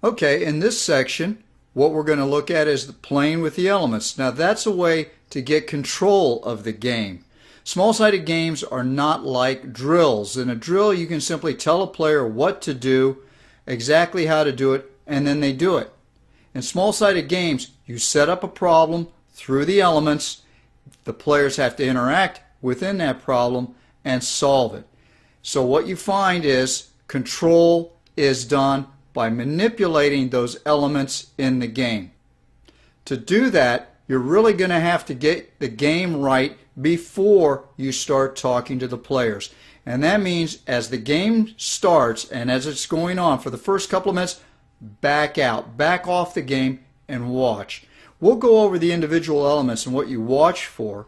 Okay, in this section, what we're going to look at is playing with the elements. Now that's a way to get control of the game. Small-sided games are not like drills. In a drill, you can simply tell a player what to do, exactly how to do it, and then they do it. In small-sided games, you set up a problem through the elements. The players have to interact within that problem and solve it. So what you find is control is done by manipulating those elements in the game. To do that, you're really going to have to get the game right before you start talking to the players. And that means as the game starts and as it's going on for the first couple of minutes, back out, back off the game and watch. We'll go over the individual elements and what you watch for,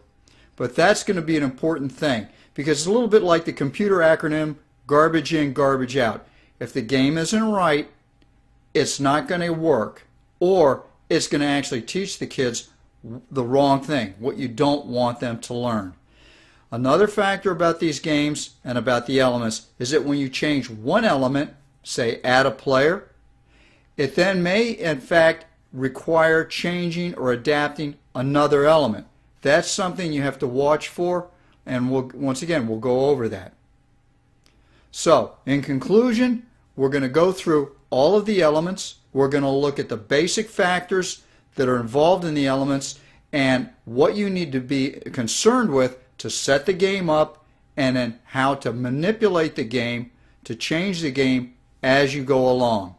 but that's going to be an important thing because it's a little bit like the computer acronym garbage in, garbage out. If the game isn't right, it's not going to work, or it's going to actually teach the kids the wrong thing, what you don't want them to learn. Another factor about these games and about the elements is that when you change one element, say add a player, it then may in fact require changing or adapting another element. That's something you have to watch for, and once again we'll go over that. So in conclusion, we're going to go through all of the elements. We're going to look at the basic factors that are involved in the elements and what you need to be concerned with to set the game up, and then how to manipulate the game to change the game as you go along.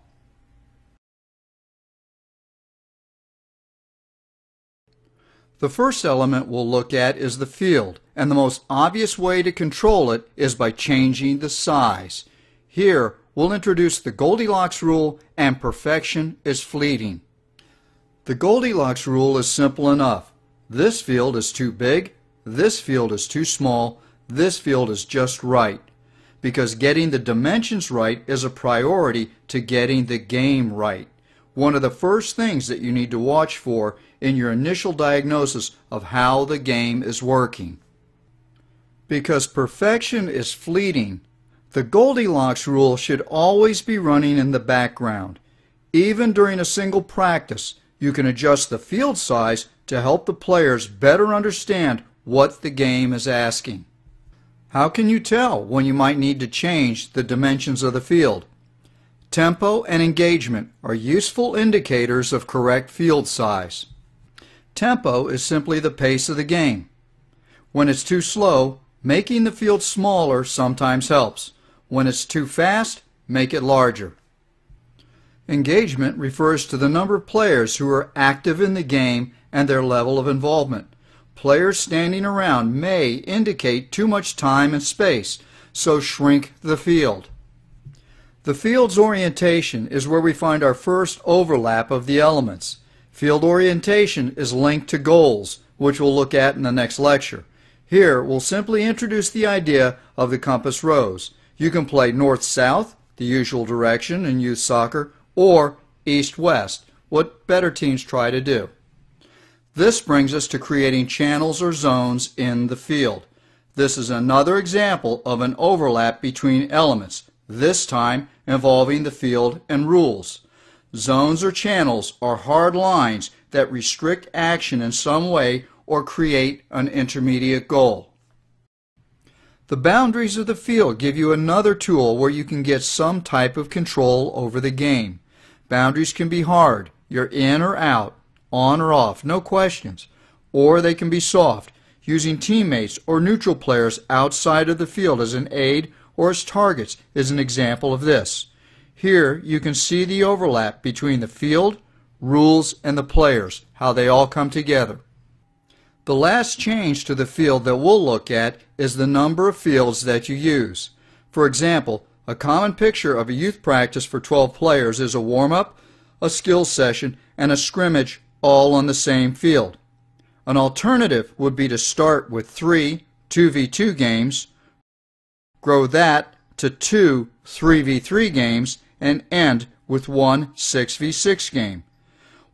The first element we'll look at is the field, and the most obvious way to control it is by changing the size. Here we'll introduce the Goldilocks rule and perfection is fleeting. The Goldilocks rule is simple enough. This field is too big, this field is too small, this field is just right. Because getting the dimensions right is a priority to getting the game right. One of the first things that you need to watch for in your initial diagnosis of how the game is working. Because perfection is fleeting, the Goldilocks rule should always be running in the background. Even during a single practice, you can adjust the field size to help the players better understand what the game is asking. How can you tell when you might need to change the dimensions of the field? Tempo and engagement are useful indicators of correct field size. Tempo is simply the pace of the game. When it's too slow, making the field smaller sometimes helps. When it's too fast, make it larger. Engagement refers to the number of players who are active in the game and their level of involvement. Players standing around may indicate too much time and space, so shrink the field. The field's orientation is where we find our first overlap of the elements. Field orientation is linked to goals, which we'll look at in the next lecture. Here we'll simply introduce the idea of the compass rose. You can play north-south, the usual direction in youth soccer, or east-west, what better teams try to do. This brings us to creating channels or zones in the field. This is another example of an overlap between elements, this time involving the field and rules. Zones or channels are hard lines that restrict action in some way or create an intermediate goal. The boundaries of the field give you another tool where you can get some type of control over the game. Boundaries can be hard. You're in or out, on or off, no questions. Or they can be soft, using teammates or neutral players outside of the field as an aid or as targets is an example of this. Here you can see the overlap between the field, rules, and the players, how they all come together. The last change to the field that we'll look at is the number of fields that you use. For example, a common picture of a youth practice for 12 players is a warm-up, a skills session, and a scrimmage all on the same field. An alternative would be to start with 3 2v2 games, grow that to 2 3v3 games, and end with 1 6v6 game.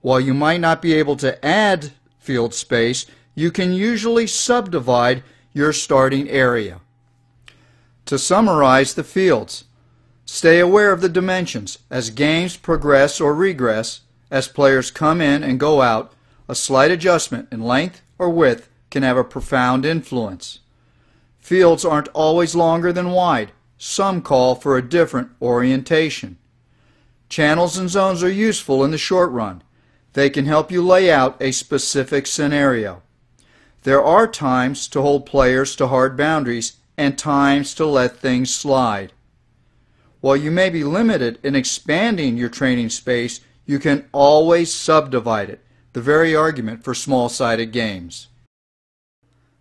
While you might not be able to add field space, you can usually subdivide your starting area. To summarize the fields, Stay aware of the dimensions. As games progress or regress, as players come in and go out, a slight adjustment in length or width can have a profound influence. Fields aren't always longer than wide. Some call for a different orientation. Channels and zones are useful in the short run. They can help you lay out a specific scenario. There are times to hold players to hard boundaries and times to let things slide. While you may be limited in expanding your training space, you can always subdivide it, the very argument for small-sided games.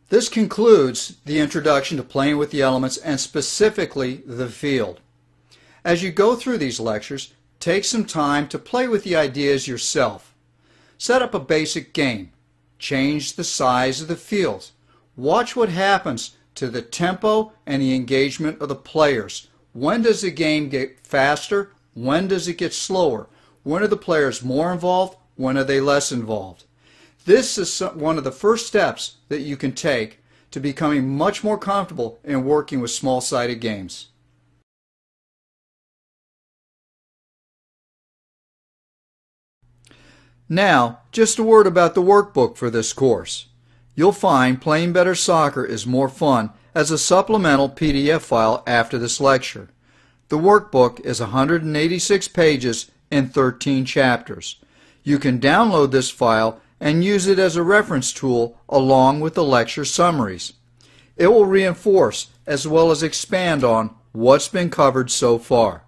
This concludes the introduction to playing with the elements and specifically the field. As you go through these lectures, take some time to play with the ideas yourself. Set up a basic game. Change the size of the fields. Watch what happens to the tempo and the engagement of the players. When does the game get faster? When does it get slower? When are the players more involved? When are they less involved? This is one of the first steps that you can take to becoming much more comfortable in working with small-sided games. Now, just a word about the workbook for this course. You'll find Playing Better Soccer is more fun as a supplemental PDF file after this lecture. The workbook is 186 pages in 13 chapters. You can download this file and use it as a reference tool along with the lecture summaries. It will reinforce as well as expand on what's been covered so far.